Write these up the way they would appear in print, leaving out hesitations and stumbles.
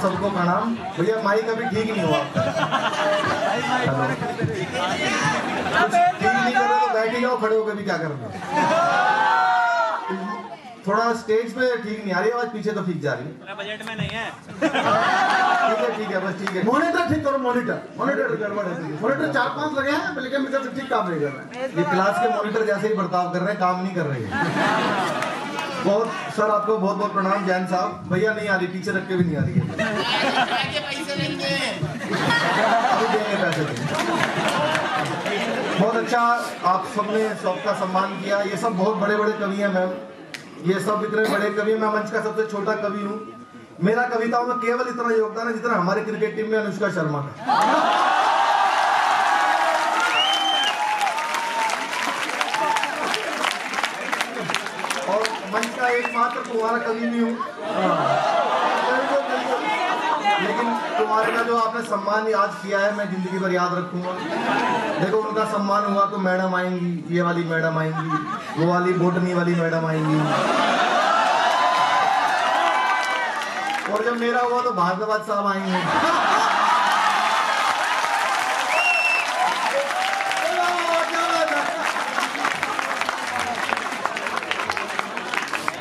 सबको प्रणाम। भैया माइक अभी ठीक नहीं हुआ, ठीक नहीं कर रहे तो बैठ ही जाओ, खड़े होकर भी क्या कर रहे हो। थोड़ा स्टेज पे ठीक नहीं आ रही आवाज, पीछे तो ठीक जा रही है। बजट में नहीं है। ठीक है बस ठीक है। मॉनिटर ठीक करो, मॉनिटर गड़बड़ है। मॉनिटर 4-5 लगे हैं लेकिन मेरे से ठीक काम नहीं कर रहे हैं। ये क्लास के मॉनिटर जैसे ही बर्ताव कर रहे हैं, काम नहीं कर रहे हैं। बहुत सर आपको बहुत बहुत प्रणाम। जैन साहब भैया नहीं आ रही, पीछे रख के भी नहीं आ रही है। पैसे लेंगे, अभी देंगे पैसे देंगे। बहुत अच्छा आप सबने सबका सम्मान किया। ये सब बहुत बड़े बड़े कवि हैं मैम, ये सब इतने बड़े कवि। मैं मंच का सबसे छोटा कवि हूँ। मेरा कविताओं में केवल इतना योगदान है जितना हमारे क्रिकेट टीम में अनुष्का शर्मा का। और मंच का एकमात्र तुम्हारा कवि भी हूँ, लेकिन तुम्हारे का जो आपने सम्मान आज किया है मैं जिंदगी भर याद रखूंगा। देखो उनका सम्मान हुआ तो मैडम आएंगी, ये वाली मैडम आएंगी, वो वाली बोटनी वाली मैडम आएंगी, और जब मेरा हुआ तो भारद्वाज साहब आएंगे।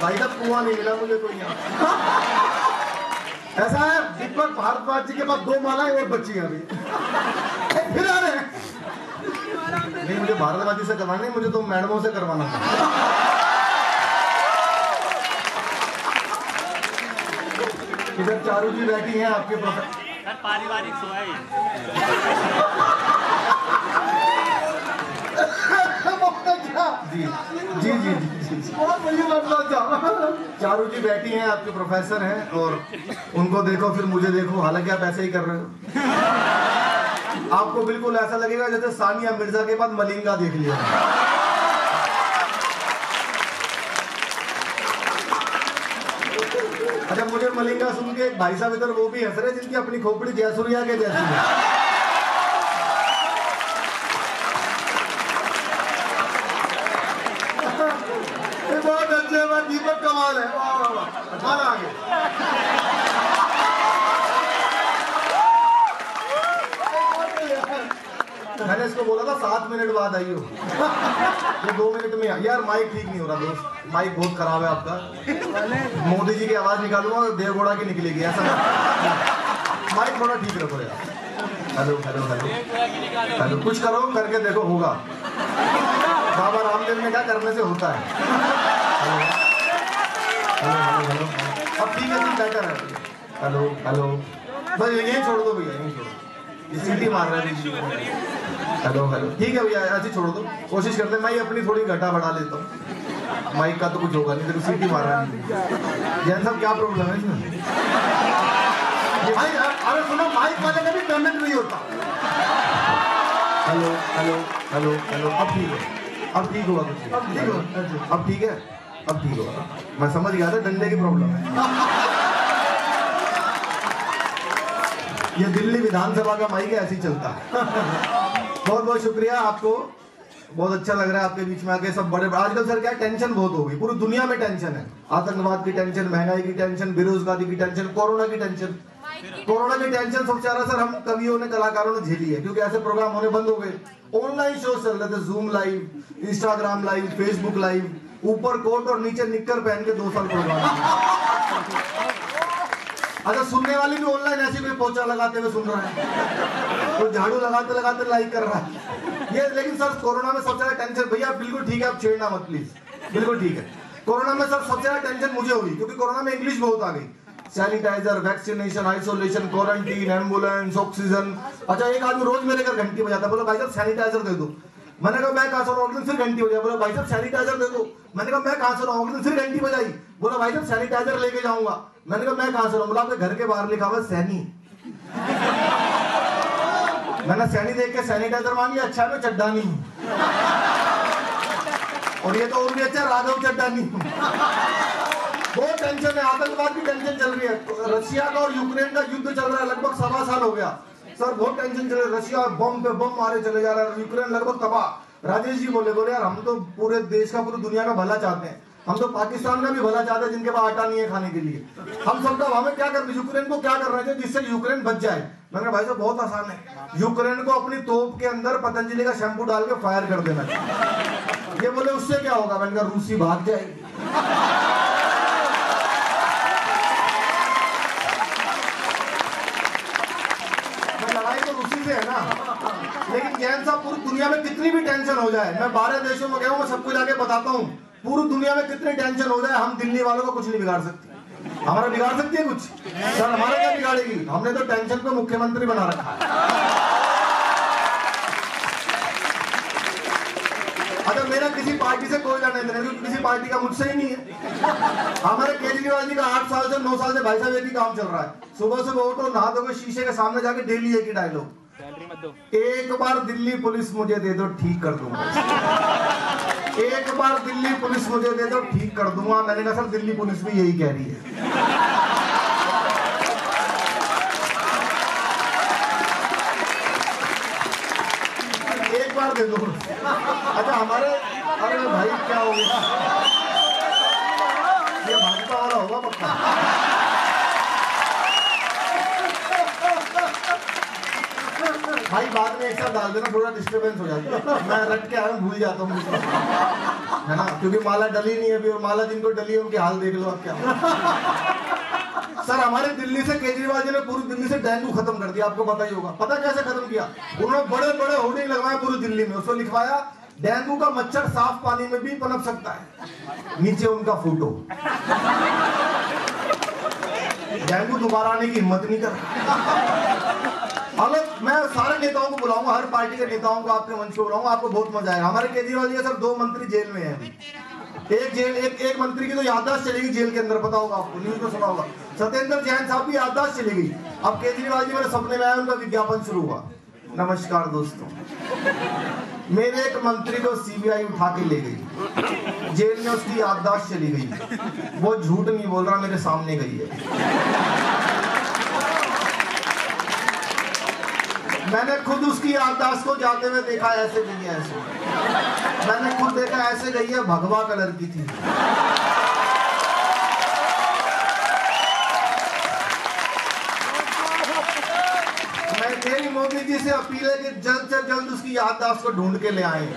भाई साहब कुआं नहीं मिला मुझे कोई यहाँ। ऐसा है दीपक भारद्वाज जी के पास 2 मालाएं और बच्ची हैं अभी, फिर आ रहे हैं। नहीं मुझे भारद्वाज जी से करवाना नहीं, मुझे तो मैडमों से करवाना था। इधर चारू जी बैठी हैं आपके सर पारिवारिक सोया जी जी जी जी बहुत बड़ी बात। चारू जी बैठी हैं, आपके प्रोफेसर हैं, और उनको देखो फिर मुझे देखो, हालांकि आप ऐसे ही कर रहे हो। आपको बिल्कुल ऐसा लगेगा जैसे सानिया मिर्जा के बाद मलिंगा देख लिया। अच्छा मुझे मलिंगा सुन के एक भाई साहब इधर वो भी हंस रहे जिनकी अपनी खोपड़ी जयसूर्या के जैसी है। बहुत अच्छे बात, दीपक कमाल है। वाह वाह वाह, आगे मैंने इसको बोला था 7 मिनट बाद आइयो, ये 2 मिनट में यार माइक ठीक नहीं हो रहा दोस्त, माइक बहुत खराब है आपका। मोदी जी की आवाज निकालूंगा देवगौड़ा की निकलेगी, ऐसा माइक थोड़ा ठीक रखो यार। हेलो हेलो हेलो हेलो, कुछ करो, करके देखो होगा। बाबा रामदेव ने क्या करने से होता है। हेलो हेलो हेलो, अब ठीक है जी, बेटर है। हेलो हेलो, बस यही छोड़ दो भैया, यही छोड़ दो, सीटी मार रहे हैं। हेलो हेलो, ठीक है भैया ऐसे छोड़ दो, कोशिश करते हैं। मैं अपनी थोड़ी घटा बढ़ा लेता हूँ, माइक का तो कुछ होगा नहीं, देखो सीटी मार रहा है। जैन साहब क्या प्रॉब्लम है इसमें? भाई अरे सुनो, माइक वाले का भी पेमेंट नहीं होता। हेलो हेलो हेलो हेलो, अब ठीक है, अब ठीक होगा कुछ, अब ठीक हो, अब ठीक है, अब ठीक होगा। मैं समझ गया था डंडे की प्रॉब्लम है। ये दिल्ली विधानसभा का माइक है, ऐसे ही चलता है। बहुत बहुत शुक्रिया आपको, बहुत अच्छा लग रहा है आपके बीच में आके। सब बड़े आजकल सर क्या टेंशन बहुत हो गई, पूरी दुनिया में टेंशन है। आतंकवाद की टेंशन, महंगाई की टेंशन, बेरोजगारी की टेंशन, कोरोना की टेंशन। कोरोना की टेंशन सबसे ज्यादा सर हम कवियों ने, कलाकारों ने झेली है, क्योंकि ऐसे प्रोग्राम होने बंद हो गए। ऑनलाइन शो चल रहे थे, zoom live, Instagram live, Facebook live, ऊपर कोट और नीचे निक्कर पहन के 2 साल प्रोग्राम। अच्छा सुनने वाली भी ऑनलाइन ऐसी कोई पोछा लगाते हुए सुन रहा है, तो झाड़ू लगाते लगाते लाइक कर रहा है ये। लेकिन सर कोरोना में सबसे ज्यादा टेंशन, भैया बिल्कुल ठीक है, आप छेड़ना मत प्लीज, बिल्कुल ठीक है। कोरोना में सर सबसे ज्यादा टेंशन मुझे हुई, क्योंकि कोरोना में इंग्लिश बहुत आ गई। Sanitiser, vaccination, isolation, quarantine, ambulance, oxygen. अच्छा एक आदमी रोज मेरे घर घंटी बजाता, बोला भाई साहब सैनिटाइजर दे दो। मैंने कहा मैं कहां से लाऊं, फिर घंटी बजाई, बोला भाई साहब सैनिटाइजर दे दो। मैंने कहा मैं कहां से लाऊं, फिर घंटी बजाई, बोला भाई साहब सैनिटाइजर लेके जाऊंगा। मैंने कहा मैं कहां से लाऊं, बोला आपके घर के बाहर लिखा हुआ सैनी। मैंने सैनी देख के सैनिटाइजर मांग लिया, अच्छा मैं चड्डानी हूं, और ये तो और भी अच्छा राघव चड्डानी हूं। बहुत टेंशन है, आतंकवाद की टेंशन चल रही है। रशिया का और यूक्रेन का युद्ध चल रहा है, लगभग 1.25 साल हो गया सर, बहुत टेंशन चल रही है। रशिया बम पे बम मारे चले जा रहा है, यूक्रेन लगभग तबाह। राजेश जी बोले यार हम तो पूरे देश का, पूरी दुनिया का भला चाहते हैं, हम तो पाकिस्तान का भी भला चाहते हैं जिनके पास आटा नहीं है खाने के लिए। हम सबका हमें क्या करना, यूक्रेन को क्या करना चाहिए जिससे यूक्रेन बच जाए। मैंने कहा भाई साहब बहुत आसान है, यूक्रेन को अपनी तोप के अंदर पतंजलि का शैम्पू डाल के फायर कर देना चाहिए। ये बोले उससे क्या होगा, मैंने कहा रूसी भाग जाएगी। लड़ाई तो रूसी से है ना। लेकिन जैन साहब पूरी दुनिया में कितनी भी टेंशन हो जाए, मैं 12 देशों में गया हूँ, मैं सबको जाके बताता हूँ, पूरी दुनिया में कितनी टेंशन हो जाए हम दिल्ली वालों को कुछ नहीं बिगाड़ सकते। हमारा बिगाड़ सकती है कुछ सर? हमारा क्या बिगाड़ेगी? हमने तो टेंशन पे मुख्यमंत्री बना रखा है। अगर मेरा किसी पार्टी से कोई लेना देना, किसी पार्टी का मुझसे ही नहीं है। हमारे केजरीवाल जी का 8 साल से 9 साल से भाई साहब एक ही काम चल रहा है, सुबह सुबह उठो, नहा धो शीशे के सामने जाके डेली एक ही डायलॉग, एक बार दिल्ली पुलिस मुझे दे दो ठीक कर दूंगा, एक बार दिल्ली पुलिस मुझे दे दो ठीक कर दूंगा। मैंने कहा सर दिल्ली पुलिस भी यही कह रही है। एक बार दे दो। अच्छा हमारे, अरे भाई क्या हो गया, ये भाजपा वाला होगा पक्का। भाई बाद में एक साथ डाल देना, थोड़ा डिस्टर्बेंस हो जाती है, मैं रट के आया भूल जाता हूँ है ना, क्योंकि माला डली नहीं है अभी, और माला जिनको डली है उनके हाल देख लो आप क्या। सर हमारे दिल्ली से केजरीवाल जी ने पूरी दिल्ली से डेंगू खत्म कर दिया, आपको पता ही होगा। पता कैसे खत्म किया? उन्होंने बड़े बड़े होर्डिंग लगवाए पूरी दिल्ली में, उसको लिखवाया डेंगू का मच्छर साफ पानी में भी पनप सकता है, नीचे उनका फोटो। डेंगू दोबारा आने की हिम्मत नहीं कर। अलग मैं सारे नेताओं को बुलाऊंगा, हर पार्टी के नेताओं को आपके मंच को बुलाऊंगा, आपको बहुत मजा आएगा। हमारे केजरीवाल जी सर 2 मंत्री जेल में हैं, एक मंत्री की तो याददाश्त चलेगी जेल के अंदर, पता होगा आपको, न्यूज में सुना होगा। सत्येंद्र जैन साहब की याददाश्त चली गई। अब केजरीवाल जी मेरे सपने में आए, उनका विज्ञापन शुरू हुआ। नमस्कार दोस्तों, मेरे एक मंत्री को सीबीआई उठा के ले गई, जेल में उसकी याददाश्त चली गई, वो झूठ नहीं बोल रहा, मेरे सामने गई है। मैंने खुद उसकी याददाश्त को जाते हुए देखा, ऐसे गई है, ऐसे मैंने खुद देखा, ऐसे गई है, भगवा कलर की थी। मेरी मोदी जी से अपील है कि जल्द से जल्द उसकी याददाश्त को ढूंढ के ले आए।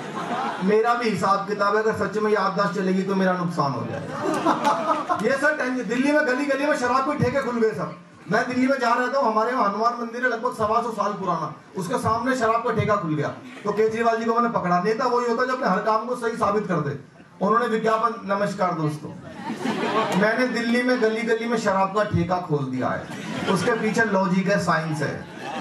मेरा भी हिसाब किताब है, अगर सच में याददाश्त चलेगी तो मेरा नुकसान हो जाएगा। ये सर दिल्ली में गली गली में शराब के ठेके खुल गए सब। मैं दिल्ली में जा रहा था, हमारे वहाँ हनुमान मंदिर है लगभग 125 साल पुराना, उसके सामने शराब का ठेका खुल गया। तो केजरीवाल जी को मैंने पकड़ा। नेता वही होता है जो अपने हर काम को सही साबित कर दे। उन्होंने विज्ञापन, नमस्कार दोस्तों, मैंने दिल्ली में गली गली में शराब का ठेका खोल दिया है, उसके पीछे लॉजिक है, साइंस है।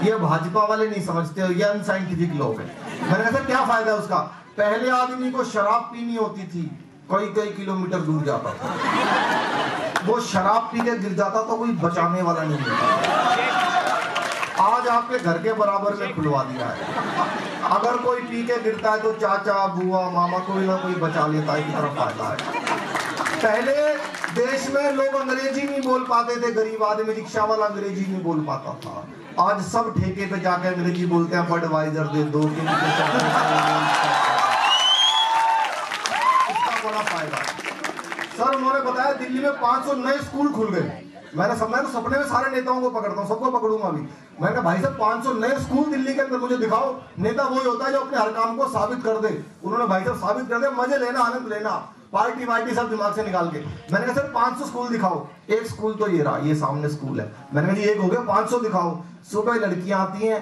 ये भाजपा वाले नहीं समझते हो, ये अनसाइंटिफिक लोग हैं। मैंने कहा क्या फायदा है उसका? पहले आदमी को शराब पीनी होती थी, कई किलोमीटर दूर जाता था, वो शराब पी के गिर जाता तो कोई बचाने वाला नहीं होता। आज आपके घर के बराबर में खुलवा दिया है, अगर कोई पी के गिरता है तो चाचा बुआ मामा कोई ना कोई बचा लेता है, की तरफ फायदा है। पहले देश में लोग अंग्रेजी नहीं बोल पाते थे, गरीब आदमी रिक्शा वाला अंग्रेजी नहीं बोल पाता था, आज सब ठेके पे जाके अंग्रेजी बोलते हैं, बडवाइजर दे दो, इसका बड़ा फायदा। सर उन्होंने बताया दिल्ली में 500 नए स्कूल खुल गए। मैं तो सपने में सारे नेताओं को पकड़ता हूँ, सबको पकड़ूंगा अभी। मैंने कहा भाई साहब 500 नए स्कूल दिल्ली के अंदर मुझे दिखाओ। नेता वही होता है जो अपने हर काम को साबित कर दे। उन्होंने भाई साहब साबित कर दे, मजे लेना, आनंद लेना, पार्टी वार्टी सब दिमाग से निकाल के। मैंने कहा सर 500 स्कूल दिखाओ। एक स्कूल तो ये रहा, ये सामने स्कूल है। मैंने कहा जी एक हो गया, 500 दिखाओ। सुबह लड़कियां आती हैं,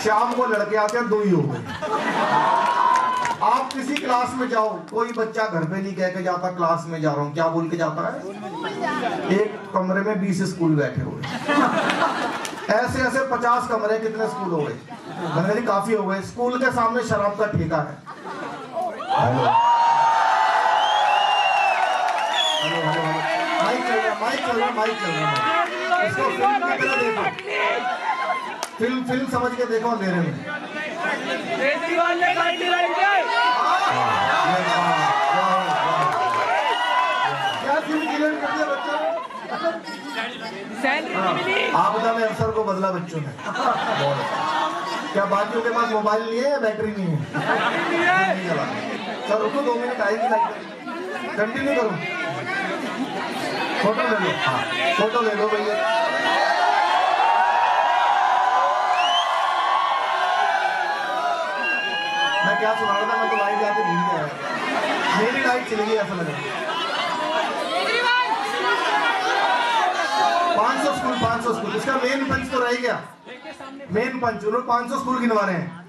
शाम को लड़के आते हैं, 2 ही हो गए। आप किसी क्लास में जाओ, कोई बच्चा घर पे नहीं कह के जाता क्लास में जा रहा हूँ, क्या बोल के जाता है? एक कमरे में 20 स्कूल बैठे हुए, ऐसे ऐसे 50 कमरे, कितने स्कूल हो गए? मैंने काफी हो गए। स्कूल के सामने शराब का ठेका है। हेलो हेलो हेलो, माइक चल रहा, माइक चल रहा, माइक चल रहा। इसको फिल्म की तरह देखो, फिल्म समझ के देखो अंधेरे में। क्या फिल्म क्लियर कर दिया बच्चों? आपदा में अवसर को बदला बच्चों ने। क्या बाकियों के पास मोबाइल नहीं है या बैटरी नहीं है? सर रुको 2 मिनट आएगी लाइक कंटिन्यू करो। फोटो ले लो, हाँ फोटो ले लो भैया। मैं क्या सुना रहा था, मैं तो लाइट जाके भूल गया। मेरी लाइट चली गई ऐसा लगा। 500 स्कूल इसका मेन पंच तो रह गया। मेन पंच उन्होंने 500 स्कूल गिनवा रहे हैं।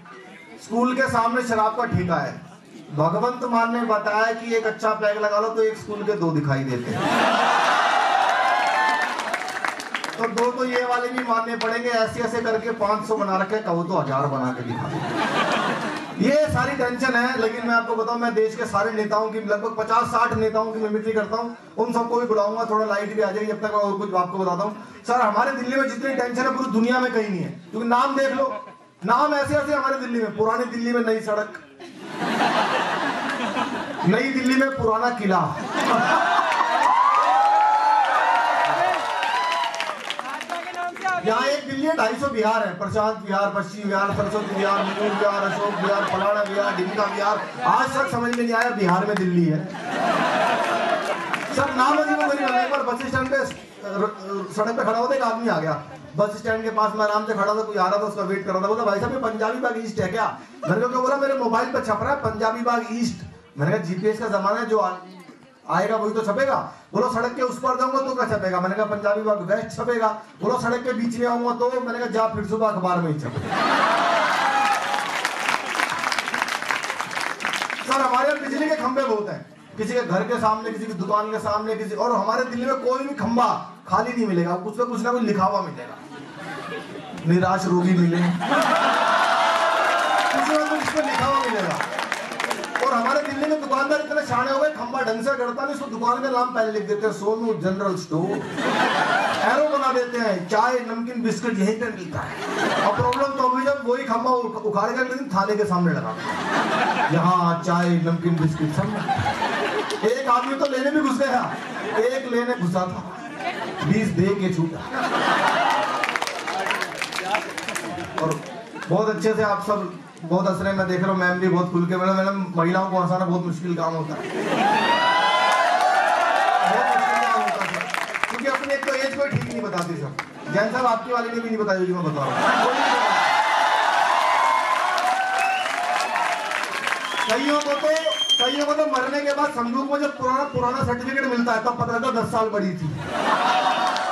स्कूल के सामने शराब का ठेका है। भगवंत मान ने बताया कि एक अच्छा पैक लगा लो तो एक स्कूल के 2 दिखाई देते हैं। तो 2 तो ये वाले भी मानने पड़ेंगे। ऐसे ऐसे करके 500 बना रखे, कहो तो 1000 बना के दिखा। ये सारी टेंशन है। लेकिन मैं आपको बताऊं, मैं देश के सारे नेताओं की लगभग 50-60 नेताओं की मिमिक्री करता हूं। उन सबको भी बुलाऊंगा, थोड़ा लाइट भी आ जाएगी। जब तक मैं और कुछ आपको बताता हूं। सर हमारे दिल्ली में जितनी टेंशन है पूरी दुनिया में कहीं नहीं है। क्योंकि नाम देख लो, नाम ऐसे ऐसे हमारे दिल्ली में। पुरानी दिल्ली में नई सड़क, नई दिल्ली में पुराना किला, यहाँ एक दिल्ली है 250 बिहार है। प्रशांत विहार, पश्चिम विहार, सरस्वती विहार, मयूर विहार, अशोक विहार, फलाना विहार, ढिमका विहार। आज तक समझ में नहीं आया बिहार में दिल्ली है। सर नाम अजीब गरीब है। एक बार बस स्टैंड पे सड़क पे खड़ा होता एक आदमी आ गया। बस स्टैंड के पास मैं आराम से खड़ा था, कोई आ रहा था, उसका वेट कर रहा था। बोला भाई साहब ये पंजाबी बाग ईस्ट है क्या? मैंने को बोला मेरे मोबाइल पे छप रहा है पंजाबी बाग ईस्ट। मैंने कहा जीपीएस का जमाना है, जो आएगा वही तो छपेगा। बोलो सड़क के उस पर जाऊंगा तो क्या छपेगा? मैंने कहा पंजाबी बाग वेस्ट छपेगा। बोलो सड़क के बीच में आऊंगा तो? मैंने कहा जा फिर सुबह अखबार में ही छपेगा। सर हमारे यहाँ बिजली के खंभे बहुत हैं। किसी के घर के सामने, किसी की दुकान के सामने, किसी और हमारे दिल्ली में कोई भी खंभा खाली नहीं मिलेगा। कुछ ना कुछ लिखा हुआ मिलेगा। निराश रोगी मिले, कुछ ना कुछ इसमें लिखा हुआ मिलेगा। और हमारे दिल्ली में दुकानदार इतने शाणे हो गए, खंबा ढंग से करता नहीं, उसको दुकान का नाम पहले लिख देते हैं सोनू जनरल स्टोर। एरो बना देते हैं, चाय नमकीन बिस्किट यहीं पर मिलता है। और प्रॉब्लम तो अभी जब वही खंबा उखाड़ कर लेकिन थाने के सामने लगा, यहाँ चाय नमकीन बिस्किट सब। एक आदमी तो लेने भी घुस गया, एक लेने घुसा था, 20 दे के छूटा। और बहुत अच्छे से आप सब बहुत हंस रहे हैं, मैं देख रहा हूँ। मैम भी बहुत खुल के, मैडम महिलाओं को हंसाना बहुत मुश्किल काम होता है, बहुत मुश्किल काम होता है। क्योंकि अपनी एक तो एज कोई ठीक नहीं बताती सब। जैन साहब आपकी वाली ने भी नहीं बताई होगी, मैं बता रहा हूँ। कईयों को तो मरने के बाद संदूक में जब पुराना सर्टिफिकेट मिलता है तब पता लगता 10 साल बड़ी थी,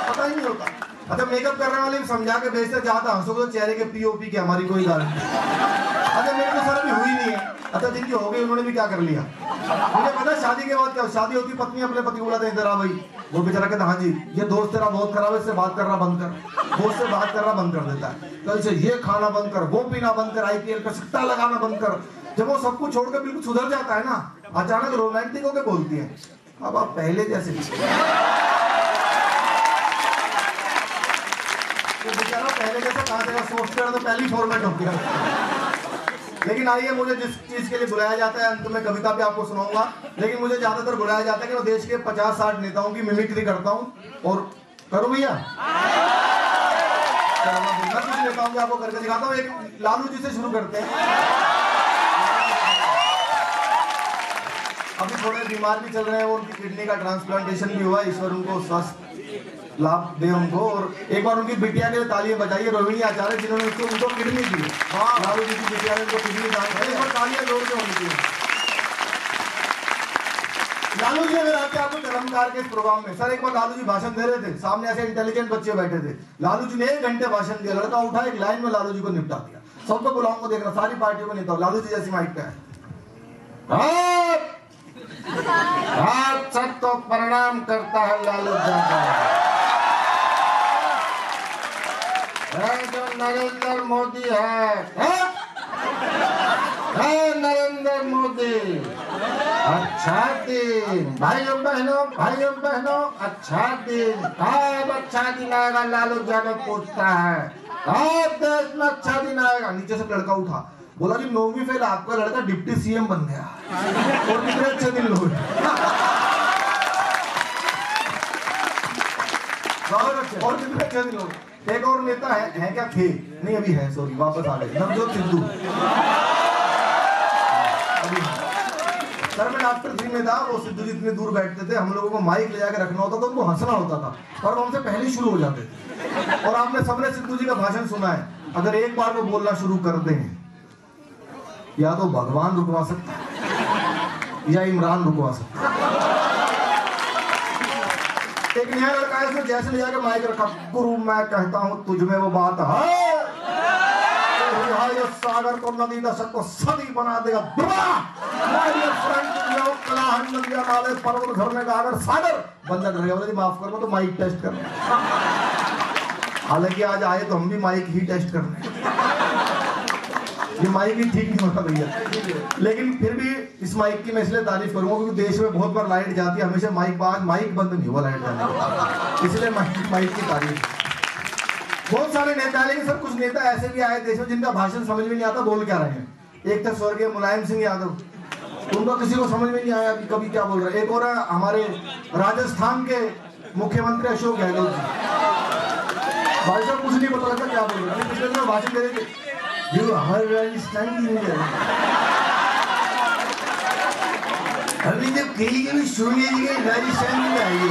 पता ही नहीं होता। अच्छा मेकअप करने वाले समझा के भेजते, जाता हंसोगे तो चेहरे के पीओपी के हमारी कोई गाल नहीं। अच्छा मेरे को सर अभी हुई नहीं है। अच्छा जिनकी हो गई उन्होंने भी क्या कर लिया, मुझे पता है। शादी के बाद क्या शादी होती, पत्नी अपने पति को बुलाते हैं, इधर आ भाई। वो बेचारा कहता हाँ जी ये दोस्त तेरा बहुत खराब है, इससे बात करना बंद कर। दोस्त से बात करना बंद कर देता है, कल से ये खाना बंद कर, वो पीना बंद कर, IPL पे सट्टा लगाना बंद कर। जब वो सब कुछ छोड़कर बिल्कुल सुधर जाता है ना, अचानक रोमांटिक होकर बोलती है अब आप पहले जैसे। तो बेचारा पहले जैसा कहा जाएगा, सोचते रहे तो पहली फॉर्मेट हो गया। लेकिन आइए, मुझे जिस चीज के लिए बुलाया जाता है, अंत में कविता भी आपको सुनाऊंगा, लेकिन मुझे ज्यादातर बुलाया जाता है कि मैं देश के 50-60 नेताओं की मिमिक्री करता हूं। और करूं भैया, मैं कुछ नेताओं की आपको करके दिखाता हूं। एक लालू जी से शुरू करते हैं। अभी थोड़े बीमार भी चल रहे हैं, उनकी किडनी का ट्रांसप्लांटेशन भी हुआ। ईश्वर उनको स्वास्थ्य लाभ दे उनको। और एक बार उनकी बिटिया के लिए तालियां बजाइए, रोहिणी आचार्य, जिन्होंने उनको किडनी दी। लालू जी की बिटिया ने उनको किडनी दान की। एक बार तालियां जोर के होनी चाहिए। लालू जी अगर आते आपको कलमकार के इस प्रोग्राम में, सर एक बार लालू जी भाषण दे रहे थे, सामने ऐसे इंटेलिजेंट बच्चे बैठे थे। लालू जी ने 1 घंटे भाषण दिया, लड़का उठा एक लाइन में लालू जी को निपटा दिया। सबको बुलाऊंगा, देखना सारी पार्टियों को निपटा। लालू जी जैसी माइक पे है, सब तो प्रणाम करता है लालू यादव। जो नरेंद्र मोदी है नरेंद्र मोदी, अच्छा दिन। भाइयों बहनों अच्छा दिन। कब अच्छा दिन आएगा, लालू यादव पूछता है। कब देश में अच्छा दिन आएगा? नीचे से लड़का उठा, बोला जी 9वीं फेल आपका लड़का डिप्टी CM बन गया। और कितने अच्छे दिन लोग, और कितने अच्छे दिन लोग। एक और नेता है क्या थे, नहीं अभी है, सॉरी वापस आ गए, नवजोत सिद्धू। मैं डॉक्टर 3 में था, वो सिद्धू जी इतने दूर बैठते थे, हम लोगों को माइक ले जाकर रखना होता था, उनको हंसना होता था और वो हमसे पहले शुरू हो जाते थे। और आपने सबने सिद्धू जी का भाषण सुना है, अगर एक बार वो बोलना शुरू कर दें, या तो भगवान रुकवा सकता है या इमरान रुकवा सकता है। एक नया लड़का है, उसने जैसे ले जाकर माइक रखा, गुरु मैं कहता हूं तुझ में वो बात है, सागर को नदी दशक को सदी बना देगा। पर्वत झरने का अगर सागर बंदा डर गया, बोले माफ करो तो माइक टेस्ट कर। हालांकि आज आए तो हम भी माइक ही टेस्ट करने, ये माइक ही ठीक नहीं होता भैया, लेकिन फिर भी इस माइक की मैं इसलिए तारीफ करूंगा क्योंकि देश में बहुत बार लाइट जाती है, हमेशा माइक बंद नहीं हुआ लाइट जाने के, इसलिए माइक की तारीफ। बहुत सारे नेता है, लेकिन सर कुछ नेता ऐसे भी आए देश में जिनका भाषण समझ में नहीं आता बोल क्या रहे हैं। एक था स्वर्गीय मुलायम सिंह यादव, उनका किसी को समझ में नहीं आया कि कभी क्या बोल रहे हैं। एक और हमारे राजस्थान के मुख्यमंत्री अशोक गहलोत जी, भाई साहब कुछ नहीं पता लगता क्या बोल रहे हैं। पिछले दिन भाषण दे रहे थे, जो हमारे राजस्थान की नहीं अभी जब कहीं कभी सोनिया जी के राजस्थान में आएगी,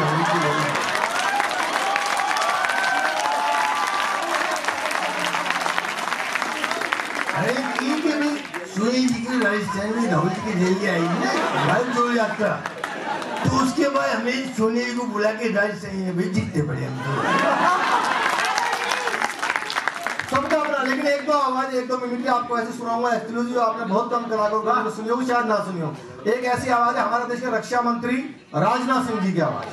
राजस्थान में राहुल जी की रैली आएगी ना, भारत जोड़ो यात्रा, तो उसके बाद हमें सोनिया जी को बुला के राजस्थान में भाई जीतते पड़े हम तो। सबका अपना, लेकिन एक दो आवाज, एक दो मिमिक्री आपको ऐसे सुनाऊंगा एक्सक्लूसिव, जो आपने बहुत कम कलाकारों को सुनी होगी, शायद ना सुनी हो। एक ऐसी आवाज है हमारे देश के रक्षा मंत्री राजनाथ सिंह जी की आवाज।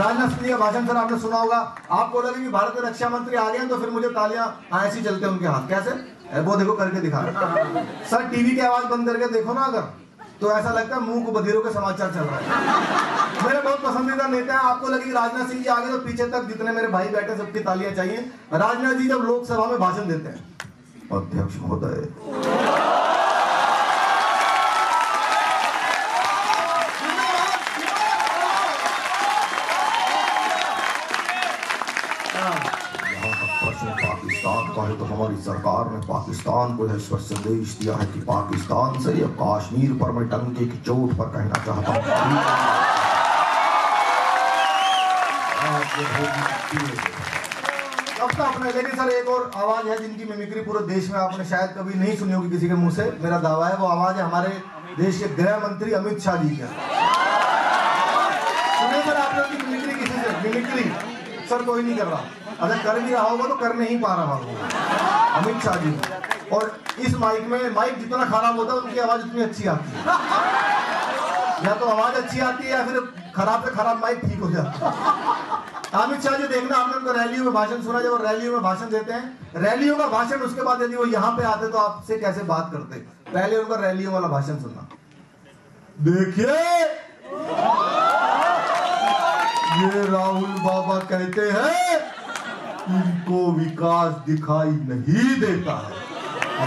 राजनाथ सिंह जी का भाषण सर आपने सुना होगा। आप बोलोगे कि भारत के रक्षा मंत्री आ गए तो फिर मुझे तालियां ऐसी चलते उनके हाथ, कैसे वो देखो करके दिखा सर। टीवी की आवाज बंद करके देखो ना अगर, तो ऐसा लगता है मुंह को बधिरों के समाचार चल रहा है। मेरे बहुत पसंदीदा नेता है, आपको लगे राजनाथ सिंह जी आगे तो पीछे तक जितने मेरे भाई बैठे सबकी तालियां चाहिए। राजनाथ जी जब लोकसभा में भाषण देते हैं, अध्यक्ष महोदय, पाकिस्तान का है तो हमारी सरकार ने पाकिस्तान को यह स्पष्ट संदेश दिया है कि पाकिस्तान से या कश्मीर पर मैं डंके की चोट पर कहना चाहता हूँ। अब तो अपने, लेकिन सर एक और आवाज है जिनकी मिमिक्री पूरे देश में आपने शायद कभी नहीं सुनी होगी किसी के मुंह से, मेरा दावा है। वो आवाज है हमारे देश के गृह मंत्री अमित शाह जी का। सुनिए सर आपने उनकी मिमिक्री किसी से, मिमिक्री सर कोई नहीं कर रहा, अगर कर भी रहा होगा तो कर नहीं पा रहा होगा, अमित शाह जी। और इस माइक में, माइक जितना खराब होता है उनकी आवाज उतनी अच्छी आती है, या तो आवाज अच्छी आती है या फिर खराब से खराब माइक ठीक हो जाता है। अमित शाह जी देखना, आपने उनको रैलियों में भाषण सुना, जब रैलियों में भाषण देते हैं, रैलियों का भाषण, उसके बाद यदि वो यहाँ पे आते तो आपसे कैसे बात करते, पहले उनका रैलियों वाला भाषण सुनना। देखिए ये राहुल बाबा कहते हैं इनको विकास दिखाई नहीं देता है।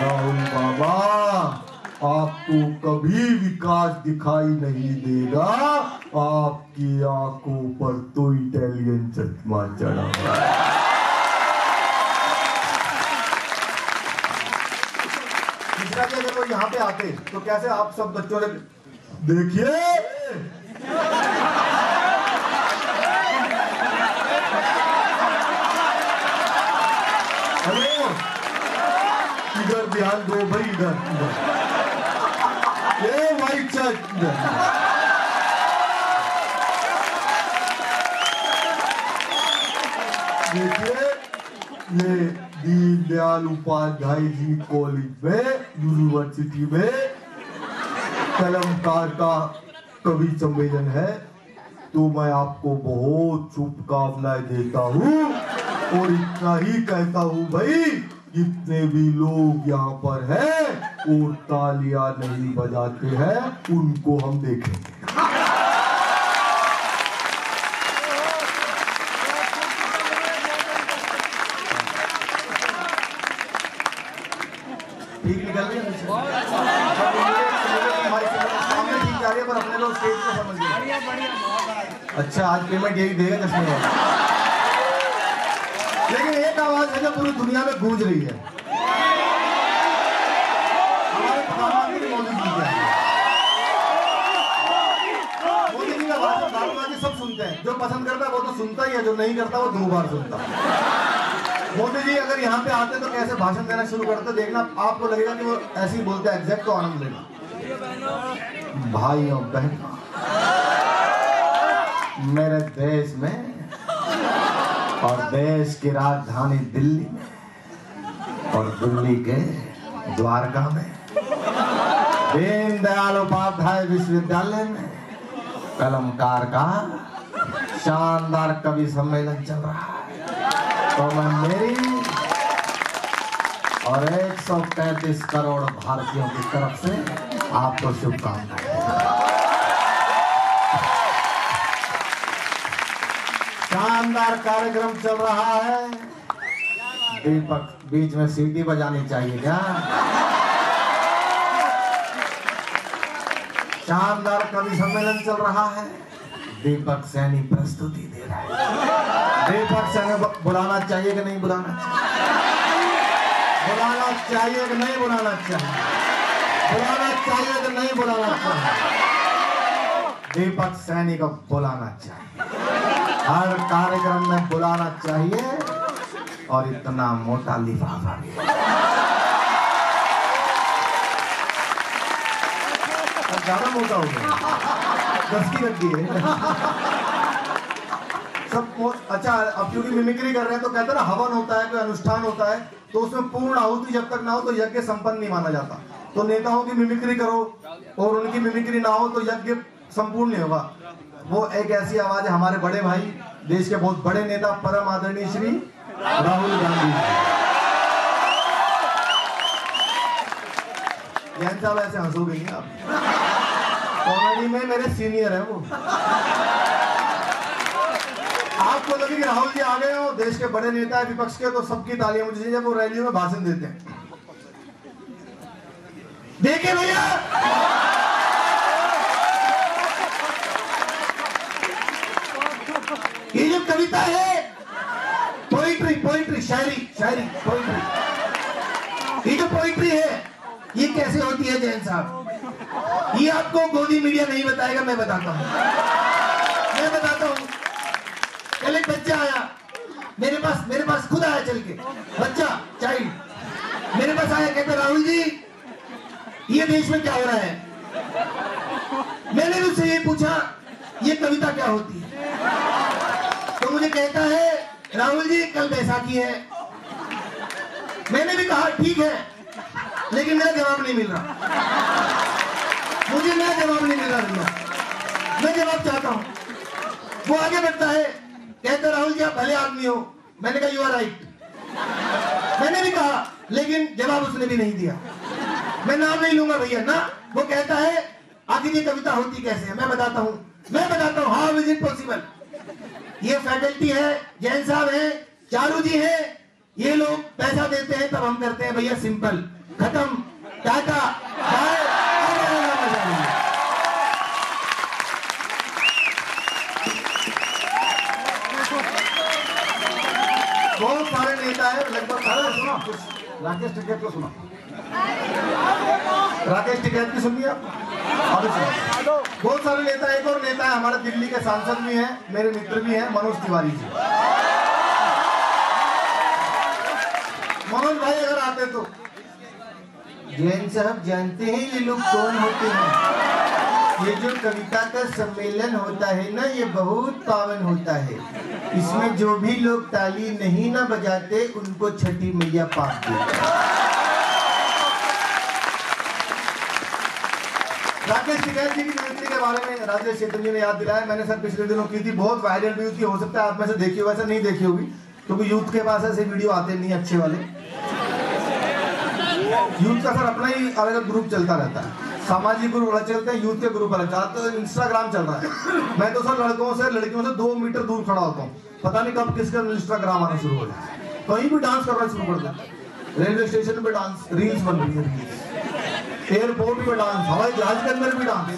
राहुल बाबा आपको कभी विकास दिखाई नहीं देगा, आपकी आंखों पर तो इटालियन चश्मा चढ़ा हुआ है। तीसरा कि अगर वो यहाँ पे आते तो कैसे आप सब बच्चों ने, देखिए हेलो, इधर ध्यान दो भाई, इधर ये वाइट शर्ट, देखिए ये दीनदयाल उपाध्याय जी कॉलेज में, यूनिवर्सिटी में कलमकार का कवि सम्मेलन है, तो मैं आपको बहुत शुभकामनाएं देता हूँ और इतना ही कहता हूँ भाई, जितने भी लोग यहाँ पर हैं और तालियां नहीं बजाते हैं उनको हम देखेंगे। ठीक निकल रही है सामने, ठीक जा रही है, पर अपने लोग स्टेज को समझ गए। अच्छा आज पेमेंट यही देगा चश्मे वाला। लेकिन एक आवाज है जो पूरी दुनिया में गूंज रही है, हमारे प्रधानमंत्री मोदी जी की। बोलते हैं, जो पसंद करता है वो तो सुनता ही है, जो नहीं करता वो 2 बार सुनता है। मोदी जी अगर यहाँ पे आते तो कैसे भाषण देना शुरू करते, देखना आपको लगेगा कि वो ऐसे ही बोलते हैं, एग्जैक्ट तो आनंद लेना। भाइयों बहनों, मेरे देश में और देश की राजधानी दिल्ली में और दिल्ली के द्वारका में दीनदयाल उपाध्याय विश्वविद्यालय में कलमकार का शानदार कवि सम्मेलन चल रहा है। तो मैं मेरी और 135 करोड़ भारतीयों की तरफ से आपको शुभकामनाएं। शानदार कार्यक्रम चल रहा है। दीपक बीच में सीटी बजानी चाहिए क्या? शानदार कवि सम्मेलन चल रहा है। दीपक सैनी प्रस्तुति दे रहा है। दीपक सैनी बुलाना चाहिए कि नहीं बुलाना चाहिए? बुलाना चाहिए कि नहीं बुलाना चाहिए? बुलाना चाहिए कि नहीं बुलाना चाहिए? दीपक सैनी को बुलाना चाहिए, हर कार्यक्रम में बुलाना चाहिए। और इतना मोटा लिफाफा भी ज्यादा मोटा हो गया, 10 की रख दी है सब। अच्छा, अब क्योंकि मिमिक्री कर रहे हैं तो कहते हैं ना, हवन होता है, कोई अनुष्ठान होता है तो उसमें पूर्ण आहुति जब तक ना हो तो यज्ञ संपन्न नहीं माना जाता। तो नेताओं की मिमिक्री करो और उनकी मिमिक्री ना हो तो यज्ञ संपूर्ण नहीं होगा। वो एक ऐसी आवाज है, हमारे बड़े भाई, देश के बहुत बड़े नेता, परम आदरणीय श्री राहुल गांधी। जैन साहब ऐसे हंसोगे नहीं आप, कॉमेडी में मेरे सीनियर है वो। आपको लगे कि राहुल जी आ गए हो, देश के बड़े नेता है विपक्ष के, तो सबकी तालियां मुझे चाहिए जब वो रैलियों में भाषण देते हैं। देखिए भैया, ये जो कविता है, पोइट्री, पोइट्री, शायरी, शायरी, पोइट्री, ये जो पोइट्री है ये कैसे होती है जैन साहब? ये आपको गोदी मीडिया नहीं बताएगा, मैं बताता हूँ, मैं बताता हूँ। कल एक बच्चा आया मेरे पास खुद आया चल के, बच्चा, चाइल्ड मेरे पास आया, कहते राहुल जी ये देश में क्या हो रहा है? मैंने उससे ये पूछा ये कविता क्या होती है? तो मुझे कहता है राहुल जी कल बैसाखी है। मैंने भी कहा ठीक है, लेकिन मेरा जवाब नहीं मिल रहा, मुझे मेरा जवाब नहीं मिल रहा भैया, मैं जवाब चाहता हूं। वो आगे बढ़ता है, कहते राहुल जी आप भले आदमी हो। मैंने कहा यू आर राइट, मैंने भी कहा, लेकिन जवाब उसने भी नहीं दिया। मैं नाम नहीं लूंगा भैया ना। वो कहता है आखिर ये कविता होती कैसे है? मैं बताता हूँ हाउ इज इट पॉसिबल। ये फैकल्टी है, जैन साहब है, चारू जी है, ये लोग पैसा देते हैं तब हम करते हैं भैया, सिंपल, खत्म, टाटा, बाय। बहुत सारे नेता है, लगभग सारे। सुनो कुछ राकेश टिकैत को सुनो, राकेश टिकैत की सुनिए आप। बहुत सारे नेता, एक और नेता है हमारे दिल्ली के सांसद भी हैं, मेरे मित्र भी हैं, मनोज तिवारी जी। मनोज भाई अगर आते तो। जैन साहब जानते हैं ये लोग कौन होते हैं? ये जो कविता का सम्मेलन होता है ना, ये बहुत पावन होता है। इसमें जो भी लोग ताली नहीं ना बजाते उनको छठी मैया पाप देती है। राकेश टिकैत जी की नियुक्ति के बारे में राजेश चेतन जी ने याद दिलाया। मैंने सर पिछले दिनों की थी, बहुत वायरल भी थी, हो सकता है आप में से देखी हो, वैसे नहीं देखी होगी क्योंकि यूथ के पास ऐसे वीडियो आते नहीं अच्छे वाले। यूथ का सर अपना ही अलग ग्रुप चलता रहता है, सामाजिक ग्रुप अलग चलते हैं, यूथ के ग्रुप अलग चलते हैं। इंस्टाग्राम चल रहा है, मैं तो सर लड़कों से लड़कियों से 2 मीटर दूर खड़ा होता हूँ, पता नहीं कब किसका इंस्टाग्राम आना शुरू हो जाए। कहीं भी डांस करना शुरू कर देते, रेलवे स्टेशन पे डांस, रील्स बन रही है, एयरपोर्ट पे डांस, हवाई जहाज के अंदर भी डांस,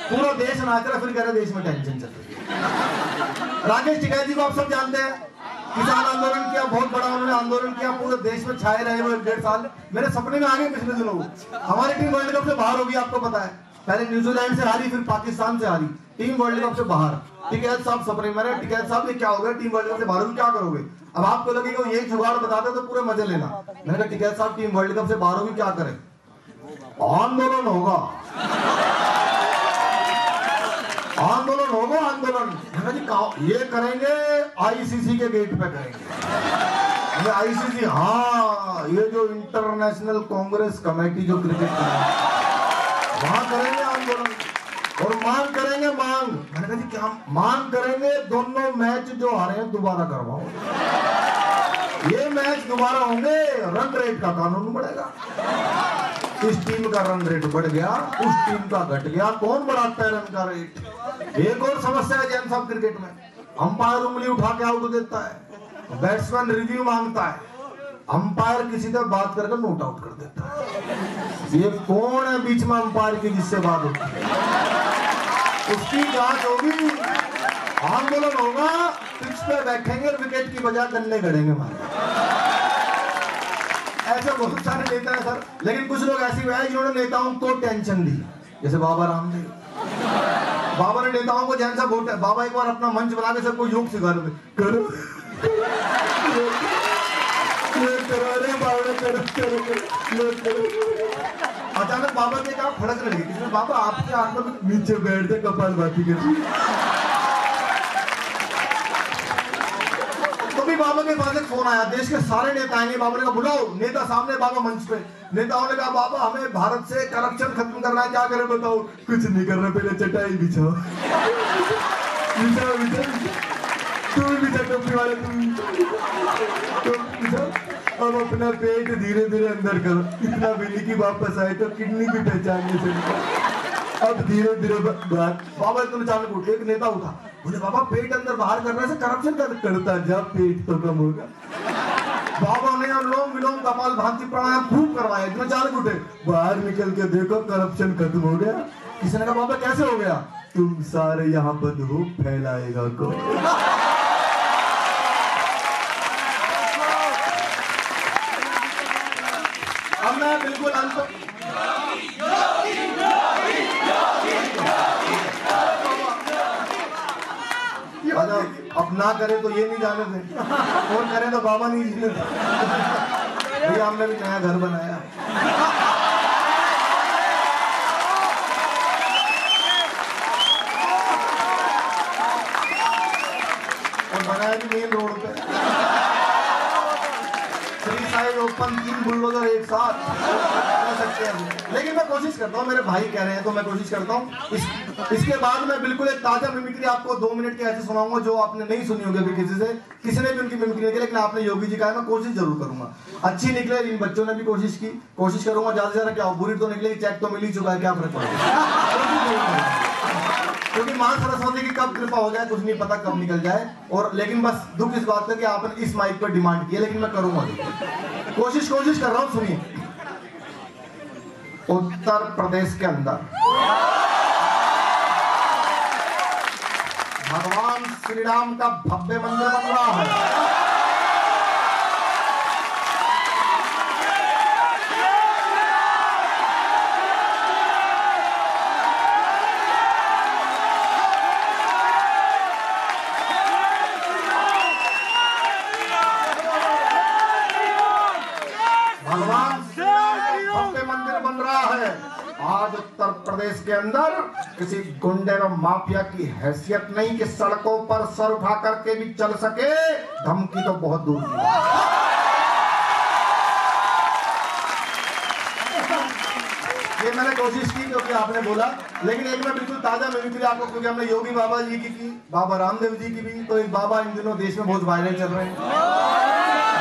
पूरा देश नाच रहा, फिर कह रहे देश में टेंशन चल रही है। राकेश टिकैत जी को आप सब जानते हैं, किसान आंदोलन किया, बहुत बड़ा उन्होंने आंदोलन किया, पूरे देश में छाए रहे वो 1.5 साल। मेरे सपने में आ गए पिछले दिनों, हमारी टीम वर्ल्ड कप से बाहर होगी, आपको पता है। पहले न्यूजीलैंड से हारी, फिर पाकिस्तान से हारी, टीम वर्ल्ड कप से बाहर। टिकैत साहब सपने मैंने टिकैत साहब ये क्या हो गया, टीम वर्ल्ड कप से बाहर क्या करोगे? अब आपको लगेगा यही जुगाड़ बताते तो पूरे मजे लेना। मैंने कहा टिकैत साहब टीम वर्ल्ड कप से बाहर होगी क्या करें? आंदोलन होगा, आंदोलन होगा, आंदोलन। ये करेंगे आईसीसी के गेट पे करेंगे। आईसीसी, हाँ, ये जो इंटरनेशनल कांग्रेस कमेटी जो क्रिकेट वहां करेंगे आंदोलन और मांग करेंगे, मांग। मैंने कहा जी क्या मांग करेंगे? दोनों मैच जो हारे हैं दोबारा करवाओ, ये मैच दोबारा होंगे, रन रेट का कानून बढ़ेगा। इस टीम का रन रेट बढ़ गया, उस टीम का घट गया, कौन बढ़ाता है रन का रेट? एक और समस्या है जैन साहब क्रिकेट में, अंपायर उंगली उठा के आउट देता है, बैट्समैन रिव्यू मांगता है, अंपायर किसी से बात करके नोट आउट कर देता है। ये कौन है बीच में अंपायर की जिससे बात होती है? उसकी जांच होगी, आंदोलन होगा, पिच पे बैठेंगे, विकेट की बजाय गन्ने गड़ेंगे हमारे। ऐसे बहुत सारे नेता है सर, लेकिन कुछ लोग ऐसे हैं जिन्होंने नेताओं को टेंशन दी, जैसे बाबा रामदेव। बाबा ने नेताओं को जैन सा वोट है, बाबा एक बार अपना मंच बना के सबको योग सिखा रहे थे, करो अचानक बाबा ने कहा फड़कने लगी, किसने? बाबा आपके हाथ में नीचे बैठ के कपाल भाती कर। बाबा के पास एक फोन आया, देश के सारे नेता आएंगे, बाबा ने कहा बुलाओ नेता सामने, बाबा मंच पे। नेताओं ने कहा बाबा हमें भारत से करप्शन खत्म करना है, क्या करें बताओ? कुछ नहीं करना, पहले चटाई बिछाओ, बिछाओ बिछाओ, तुम बिछा, टोपी वाले तुम बिछाओ। अब अपना पेट धीरे धीरे अंदर करो, इतना भी नहीं कि वापस आए तो किडनी भी पहचानने से। अब धीरे धीरे बाबा तुम अचानक उठे, एक नेता उठा, बोले बाबा पेट अंदर बाहर करने से करप्शन करता जा, पेट तो कम होगा। बाबा ने अनुलोम विलोम कपाल भांति प्राणायाम खूब करवाया, इतना अचानक उठे, बाहर निकल के देखो करप्शन खत्म हो गया। किसी ने कहा बाबा कैसे हो गया? तुम सारे यहाँ बंद हो, फैलाएगा कौन? अब मैं बिल्कुल अब ना करे तो ये नहीं जाने थे, और करे तो बाबा नहीं जीने थे। भैया हमने भी नया घर बनाया, और बनाया भी मेन रोड पे, फ्री साइड ओपन, 3 बुलडोजर एक साथ कर सकते हैं। लेकिन मैं कोशिश करता हूँ, मेरे भाई कह रहे हैं तो मैं कोशिश करता हूँ। इसके बाद मैं बिल्कुल एक ताजा मिमिक्री आपको 2 मिनट की ऐसे सुनाऊंगा जो आपने नहीं सुनी होगी अभी किसी से, किसी ने भी उनकी मिमिक्री नहीं की, लेकिन आपने योगी जी का है, मैं कोशिश जरूर करूंगा। अच्छी निकले, इन बच्चों ने भी कोशिश की, कोशिश करूंगा ज्यादा से ज्यादा क्या हो, बुरी तो निकलेगी, चेक तो मिल ही चुका है, क्या फर्क पड़ेगा? क्योंकि मां सरस्वती की कब कृपा हो जाए कुछ नहीं पता, कब निकल जाए। और लेकिन बस दुख इस बात का कि आपने इस माइक पर डिमांड की है, लेकिन मैं करूंगा, कोशिश कर रहा हूं। सुनिए, उत्तर प्रदेश के अंदर भगवान श्री राम का भव्य मंदिर बन रहा है। आज उत्तर प्रदेश के अंदर किसी गुंडे और माफिया की हैसियत नहीं कि सड़कों पर सर उठा करके भी चल सके, धमकी तो बहुत दूर की बात। ये मैंने कोशिश की क्योंकि आपने बोला, लेकिन एक मैं बिल्कुल ताजा मिमिक्री आपको, क्योंकि हमने योगी बाबा जी की बाबा रामदेव जी की भी, तो एक बाबा इन दिनों देश में बहुत वायरल चल रहे हैं,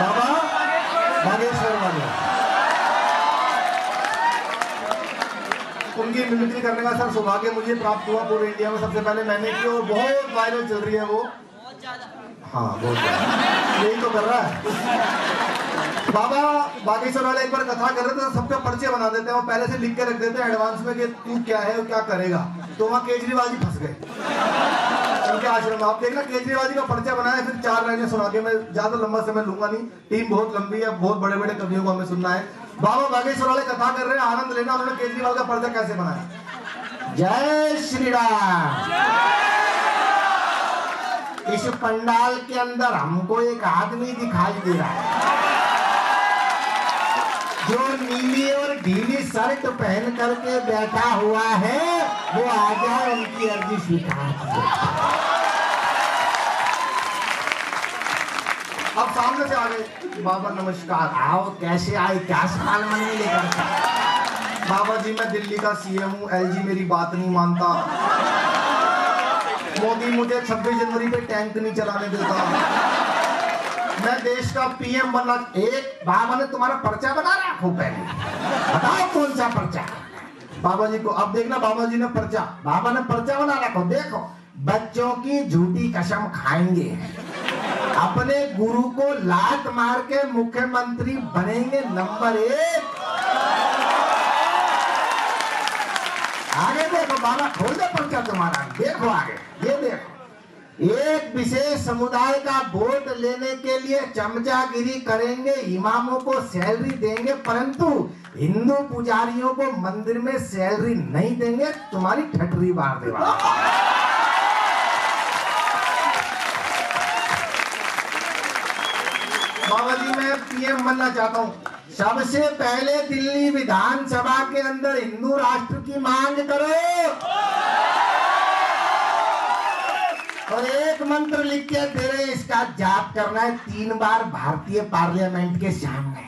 बाबा बागेश्वर वाले। उनकी मिमिक्री करने का सर सौभाग्य मुझे प्राप्त हुआ, पूरे इंडिया में सबसे पहले मैंने की, और बहुत वायरल चल रही है वो, हाँ बहुत ज्यादा, यही तो कर रहा है। बाबा बागेश्वर वाले एक बार कथा कर रहे थे, सबके पर्चे बना देते हैं, वो पहले से लिख के रख देते हैं एडवांस में कि तू क्या है और क्या करेगा, तो वहाँ केजरीवाल जी फंस गए उनके आश्रम में। आप देखना केजरीवाल जी का पर्चा बनाया, फिर 4 लाइनें सुना के, मैं ज्यादा लंबा समय लूंगा नहीं, टीम बहुत लंबी है, बहुत बड़े बड़े कवियों को हमें सुनना है। बाबा बागेश्वर वाले कथा कर रहे हैं, आनंद लेना, उन्होंने केजरीवाल का पर्चा कैसे बनाया। जय श्री राम। इस पंडाल के अंदर हमको एक आदमी दिखाई दे रहा है जो नीली और ढीली शर्ट पहन करके बैठा हुआ है, वो आ जाए, उनकी अर्जी स्वीकार कीजिए। अब सामने से आ गए। बाबा नमस्कार। आओ, कैसे आए, क्या सवाल मन में लेकर? बाबा जी मैं दिल्ली का सीएम हूँ, एलजी मेरी बात नहीं मानता, मोदी मुझे 26 जनवरी पे टैंक नहीं चलाने देता, मैं देश का पीएम बनना। एक बाबा ने तुम्हारा पर्चा बना रखा, पहले बताओ कौन सा पर्चा? बाबा जी को अब देखना, बाबा जी ने पर्चा बना रखा। देखो, बच्चों की झूठी कसम खाएंगे, अपने गुरु को लात मार के मुख्यमंत्री बनेंगे नंबर 1। आगे देखो बाबा, खोल दे पर्चा तुम्हारा, देखो आगे, ये देखो। एक विशेष समुदाय का वोट लेने के लिए चमचागिरी करेंगे, इमामों को सैलरी देंगे, परंतु हिंदू पुजारियों को मंदिर में सैलरी नहीं देंगे। तुम्हारी ठटरी बार दे बाबा जी मैं पीएम बनना चाहता हूँ। सबसे पहले दिल्ली विधानसभा के अंदर हिंदू राष्ट्र की मांग करो और एक मंत्र लिख के दे रहे, इसका जाप करना है 3 बार भारतीय पार्लियामेंट के सामने।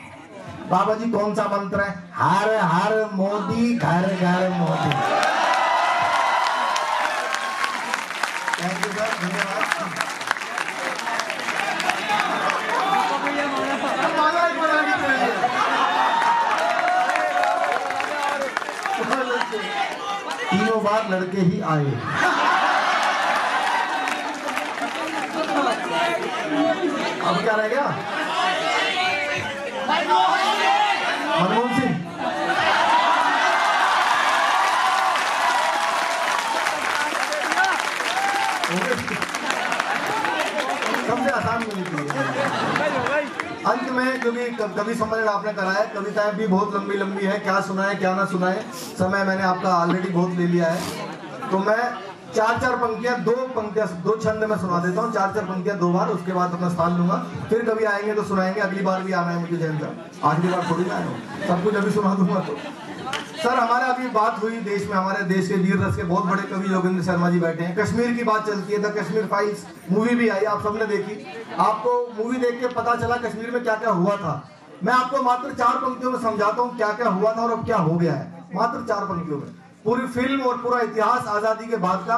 बाबा जी कौन सा मंत्र है? हर हर मोदी, घर घर मोदी। थैंक यू सर, धन्यवाद। तीनों बार लड़के ही आए। अब क्या रह गया? मनमोहन सिंह। सबसे आसान मिलती है। अंत में, क्योंकि कवि सम्मेलन आपने कराया, कविताएं भी बहुत लंबी लंबी है, क्या सुनाए क्या ना सुनाए, समय मैंने आपका ऑलरेडी बहुत ले लिया है, तो मैं 4-4 पंक्तियां, 2 छंद में सुना देता हूँ। 4-4 पंक्तियां 2 बार, उसके बाद अपना स्थान लूंगा, फिर कभी आएंगे तो सुनाएंगे। अगली बार भी आना है मुझे जयंत साहब, आखिरी बार थोड़ी आए, सब कुछ अभी सुना दूंगा। तो सर हमारे अभी बात हुई देश में, हमारे देश के वीर रस के बहुत बड़े कवि योगेंद्र शर्मा जी बैठे हैं, कश्मीर की बात चलती है। द कश्मीर फाइल्स मूवी भी आई, आप सबने देखी। आपको मूवी देख के पता चला कश्मीर में क्या क्या हुआ था। मैं आपको मात्र 4 पंक्तियों में समझाता हूँ क्या क्या हुआ था और अब क्या हो गया है। मात्र 4 पंक्तियों में पूरी फिल्म और पूरा इतिहास आजादी के बाद का,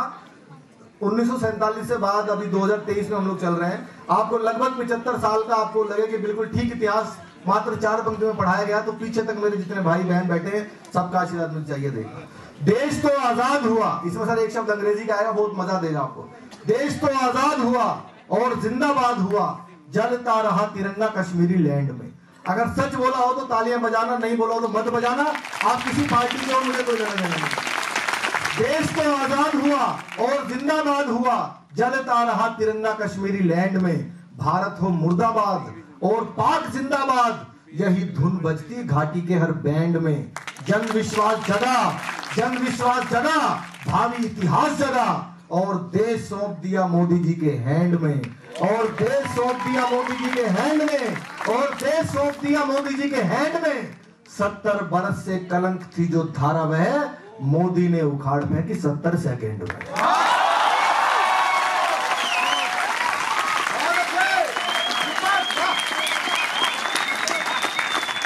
1947 से बाद अभी 2023 में हम लोग चल रहे हैं। आपको लगभग 75 साल का आपको लगे कि बिल्कुल ठीक इतिहास मात्र 4 पंक्तियों में पढ़ाया गया। तो पीछे तक मेरे जितने भाई बहन बैठे हैं, सबका आशीर्वाद मुझे चाहिए। देखो, देश तो आजाद हुआ, इसमें सर एक शब्द अंग्रेजी का आएगा, बहुत मजा देगा आपको। देश तो आजाद हुआ और जिंदाबाद हुआ, जलता रहा तिरंगा कश्मीरी लैंड में। अगर सच बोला हो तो तालियां बजाना, नहीं बोला हो तो मत बजाना। आप किसी पार्टी के हो, मुझे कोई लेना देना नहीं। देश तो आजाद हुआ और जिंदाबाद हुआ, जलता रहा तिरंगा कश्मीरी लैंड में। भारत हो मुर्दाबाद और पाक जिंदाबाद, यही धुन बजती घाटी के हर बैंड में। जन विश्वास जगा, जन विश्वास जगा, भावी इतिहास जगा, और देश सौंप दिया मोदी जी के हैंड में, और देश सौंप दिया मोदी जी के हैंड में, और देश सौंप दिया मोदी जी के हैंड में। 70 बरस से कलंक थी जो धारा वह, मोदी ने उखाड़ फेंकी 70 सेकेंड में।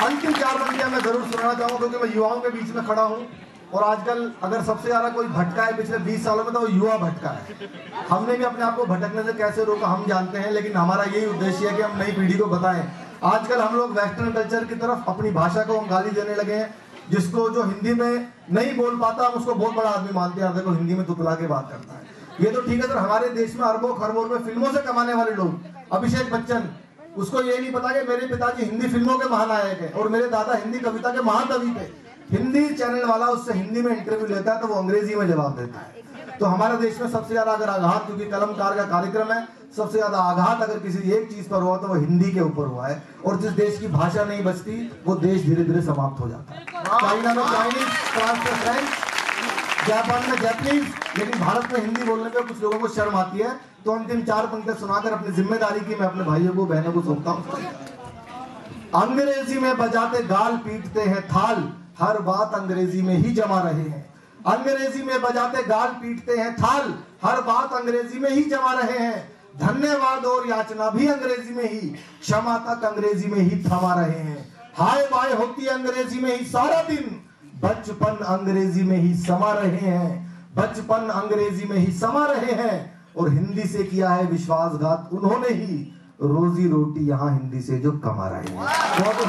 अंतिम 4 पंक्तियां मैं जरूर सुनाना चाहूंगा, क्योंकि मैं युवाओं के बीच में खड़ा हूं और आजकल अगर सबसे ज्यादा कोई भटका है पिछले 20 सालों में तो वो युवा भटका है। हमने भी अपने आप को भटकने से कैसे रोका हम जानते हैं, लेकिन हमारा यही उद्देश्य है कि हम नई पीढ़ी को बताएं। आजकल हम लोग वेस्टर्न कल्चर की तरफ अपनी भाषा को हम गाली देने लगे हैं। जिसको जो हिंदी में नहीं बोल पाता हम उसको बहुत बड़ा आदमी मानते हैं, देखो हिंदी में तुतला के बात करता है। ये तो ठीक है सर, हमारे देश में अरबों खरबों रुपए फिल्मों से कमाने वाले लोग, अभिषेक बच्चन, उसको ये नहीं पता कि मेरे पिताजी हिंदी फिल्मों के महानायक हैं और मेरे दादा हिंदी कविता के महाकवि थे। हिंदी चैनल वाला उससे हिंदी में इंटरव्यू लेता है तो वो अंग्रेजी में जवाब देता है। तो हमारे देश में सबसे ज्यादा अगर आघात, क्योंकि कलमकार का कार्यक्रम है, सबसे ज्यादा आघात अगर किसी एक चीज पर हुआ तो वो हिंदी के ऊपर हुआ है। और जिस देश की भाषा नहीं बचती वो देश धीरे धीरे समाप्त हो जाता है। चाइना में चाइनीज, फ्रांस में फ्रेंच, जापान में जापानीज, लेकिन भारत में हिंदी बोलने पे कुछ लोगों को शर्म आती है। तो अंतिम 4 पंक्तियां सुनाकर अपनी जिम्मेदारी की मैं अपने भाइयों को बहनों को सौंपता हूं। अंग्रेजी में बजाते गाल पीटते हैं थाल, हर बात अंग्रेजी में ही जमा रहे हैं। अंग्रेजी में बजाते गाल पीटते हैं थाल, हर बात अंग्रेजी में ही जमा रहे हैं। धन्यवाद और याचना भी अंग्रेजी में ही, क्षमा तक अंग्रेजी में ही थमा रहे हैं। हाय बाय होती अंग्रेजी में ही सारा दिन, बचपन अंग्रेजी में ही समा रहे हैं। बचपन अंग्रेजी में ही समा रहे हैं, और हिंदी से किया है विश्वासघात उन्होंने ही, रोजी रोटी यहाँ हिंदी से जो कमा रहे हैं। बहुत